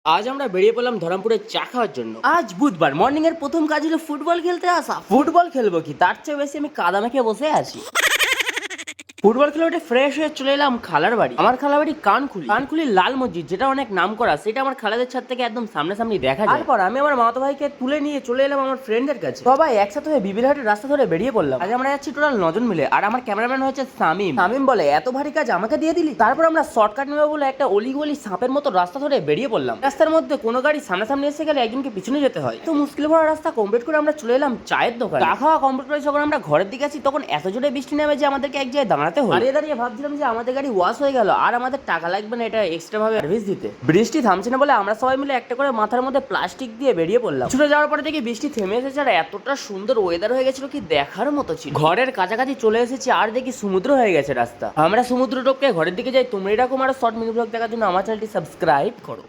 আজ আমরা বেরিয়ে পড়লাম ধরমপুরে চা খাওয়ার জন্য। আজ বুধবার মর্নিং এর প্রথম কাজ হলো ফুটবল খেলতে আসা। ফুটবল খেলবো কি, তার চেয়ে বেশি আমি কাদা মেখে বসে আছি। ফুটবল খেলে উঠে ফ্রেশ হয়ে চলে এলাম খালার বাড়ি। আমার খালার বাড়ি কানকুলি লাল মসজিদ, যেটা অনেক নাম করা, সেটা আমার খালাদের ছাদ থেকে একদম সামনাসামনি দেখা যায়। তারপর আমি আমার মামাতো ভাইকে তুলে নিয়ে চলে এলাম আমার ফ্রেন্ডের কাছে। সবাই একসাথে হয়ে বিবিরহাটের রাস্তা ধরে বেরিয়ে পড়লাম। আজ আমরা যাচ্ছি টোটাল 9 জন মিলে, আর আমার ক্যামেরাম্যান হচ্ছে সামিম বলে এত ভারী কাজ আমাকে দিয়ে দিলি। তারপর আমরা শর্টকাট নেবো বলে একটা অলিগলি সাপের মতো রাস্তা ধরে বেরিয়ে পড়লাম। রাস্তার মধ্যে কোনো গাড়ি সামনাসামনি এসে গেলে একজনকে পিছনে যেতে হয়, তো মুশকিল ভরা রাস্তা কমপ্লিট করে আমরা চলে এলাম চায়ের দোকানে। চা খাওয়া কমপ্লিট করে যখন আমরা ঘরের দিকে আছি, তখন এত জোরে বৃষ্টি নেমে যে আমাদেরকে এক জায়গায় দাঁড়াতে হলো। দাঁড়িয়ে ভাবছিলাম যে আমাদের গাড়ি ওয়াশ হয়ে গেল আর আমাদের টাকা লাগবে না এটা এক্সট্রা ভাবে সার্ভিস দিতে। বৃষ্টি থামছে না বলে আমরা সবাই মিলে একটা করে মাথার মধ্যে প্লাস্টিক দিয়ে বেরিয়ে পড়লাম। ছুটে যাওয়ার পরে দেখি বৃষ্টি থেমে এসেছে আর এতটা সুন্দর ওয়েদার হয়ে গেছিল কি দেখার মতো ছিল। ঘরের কাছাকাছি চলে এসেছি আর দেখি সমুদ্র হয়ে গেছে রাস্তা। আমরা সমুদ্র টপকে ঘরের দিকে যাই। তোমরা এরকম আরো শর্ট মিনি ব্লগ দেখার জন্য আমার চ্যানেলটি সাবস্ক্রাইব করো।